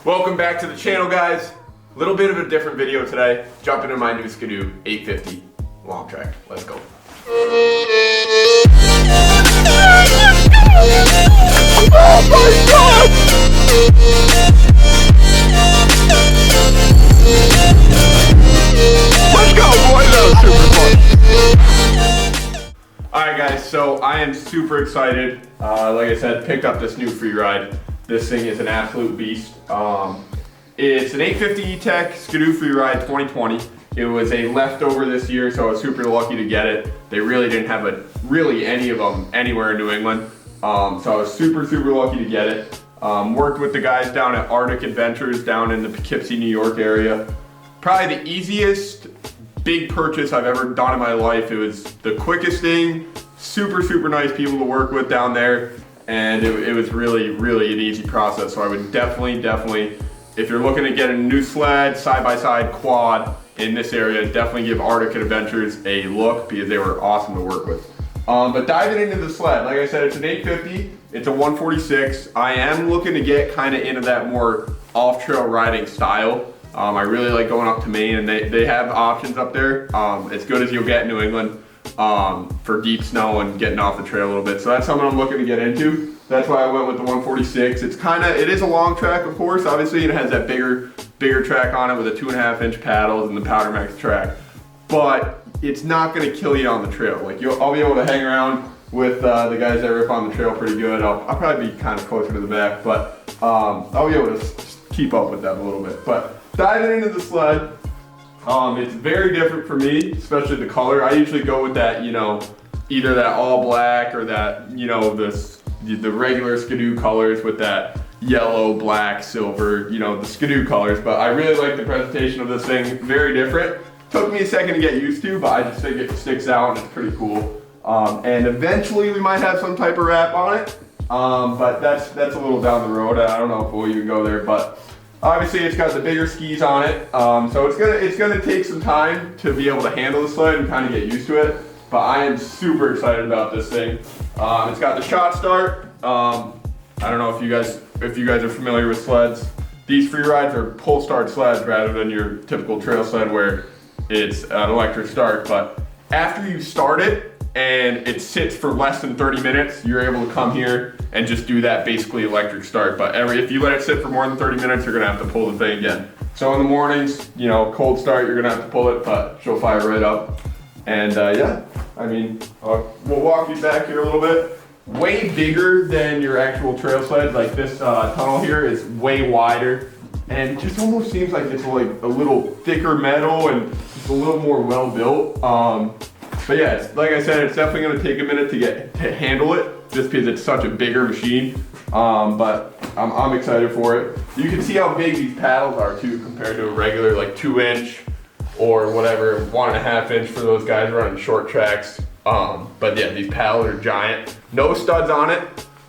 Welcome back to the channel, guys. A little bit of a different video today. Jumping in my new Ski-Doo 850 long track. Let's go. Oh my God! Let's go, boys! That was super fun. Alright guys, so I am super excited. Like I said, picked up this new Freeride. This thing is an absolute beast. It's an 850 E-Tech Ski-Doo Freeride 2020. It was a leftover this year, so I was super lucky to get it. They really didn't have really any of them anywhere in New England. So I was super lucky to get it. Worked with the guys down at Arctic Adventures down in the Poughkeepsie, New York area. Probably the easiest big purchase I've ever done in my life. It was the quickest thing, super nice people to work with down there, and it was really an easy process. So I would definitely, if you're looking to get a new sled, side-by-side quad in this area, definitely give Arctic Adventures a look because they were awesome to work with. But diving into the sled, like I said, it's an 850, it's a 146. I am looking to get kind of into that more off-trail riding style. I really like going up to Maine, and they have options up there. As good as you'll get in New England for deep snow and getting off the trail a little bit. So that's something I'm looking to get into. That's why I went with the 146. It is a long track, of course. Obviously, it has that bigger track on it with a 2.5-inch paddles and the Powder Max track. But it's not going to kill you on the trail. Like I'll be able to hang around with the guys that rip on the trail pretty good. I'll probably be kind of closer to the back, but I'll be able to keep up with them a little bit. But diving into the sled, it's very different for me, especially the color. I usually go with that, either that all black or that, the regular Ski-Doo colors with that yellow, black, silver, the Ski-Doo colors. But I really like the presentation of this thing. Very different. Took me a second to get used to, but I just think it sticks out and it's pretty cool. And eventually we might have some type of wrap on it, but that's a little down the road. I don't know if we'll even go there, but obviously it's got the bigger skis on it, so it's gonna take some time to be able to handle the sled and kind of get used to it. But I am super excited about this thing. It's got the shot start. I don't know if you guys are familiar with sleds. These Freerides are pull start sleds rather than your typical trail sled where it's an electric start. But after you start it and it sits for less than 30 minutes, you're able to come here and just do that basically electric start. But if you let it sit for more than 30 minutes, you're gonna have to pull the thing again. So in the mornings, cold start, you're gonna have to pull it, but she'll fire right up. And yeah, I mean, we'll walk you back here a little bit. Way bigger than your actual trail sled. Like this tunnel here is way wider, and it just almost seems like it's like a little thicker metal and just a little more well built. But yeah, like I said, it's definitely gonna take a minute to handle it, just because it's such a bigger machine. But I'm excited for it. You can see how big these paddles are too, compared to a regular like 2-inch or whatever, 1.5-inch for those guys running short tracks. But yeah, these paddles are giant. No studs on it,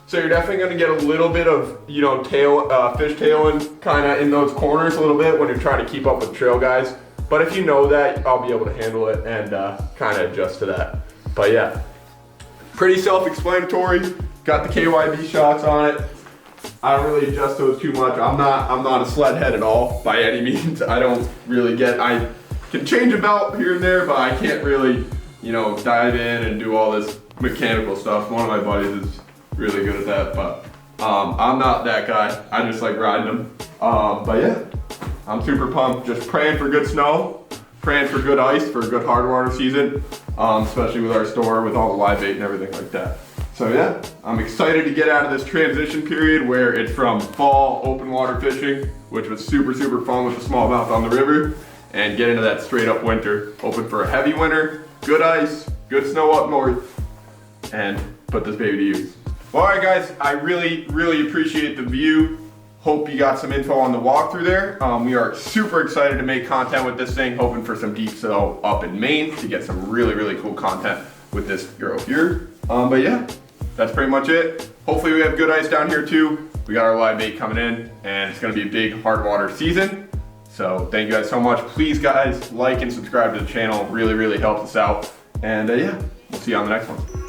so you're definitely gonna get a little bit of fishtailing kind of in those corners a little bit when you're trying to keep up with trail guys. But if you know that, I'll be able to handle it and kind of adjust to that. But yeah, pretty self-explanatory. Got the KYB shocks on it. I don't really adjust those too much. I'm not a sled head at all by any means. I don't really I can change a belt here and there, but I can't really, dive in and do all this mechanical stuff. One of my buddies is really good at that, but I'm not that guy. I just like riding them. But yeah, I'm super pumped. Just praying for good snow, praying for good ice for a good hard water season, especially with our store with all the live bait and everything like that. So yeah, I'm excited to get out of this transition period where it's from fall open water fishing, which was super fun with the smallmouth on the river, and get into that straight up winter, hoping for a heavy winter, good ice, good snow up north, and put this baby to use. Well, all right guys, I really appreciate the view. Hope you got some info on the walkthrough there. We are super excited to make content with this thing, hoping for some deep snow up in Maine to get some really cool content with this girl here. But yeah, that's pretty much it. Hopefully we have good ice down here too. We got our live bait coming in, and it's gonna be a big hard water season. So thank you guys so much. Please guys, like and subscribe to the channel. Really helps us out. And yeah, we'll see you on the next one.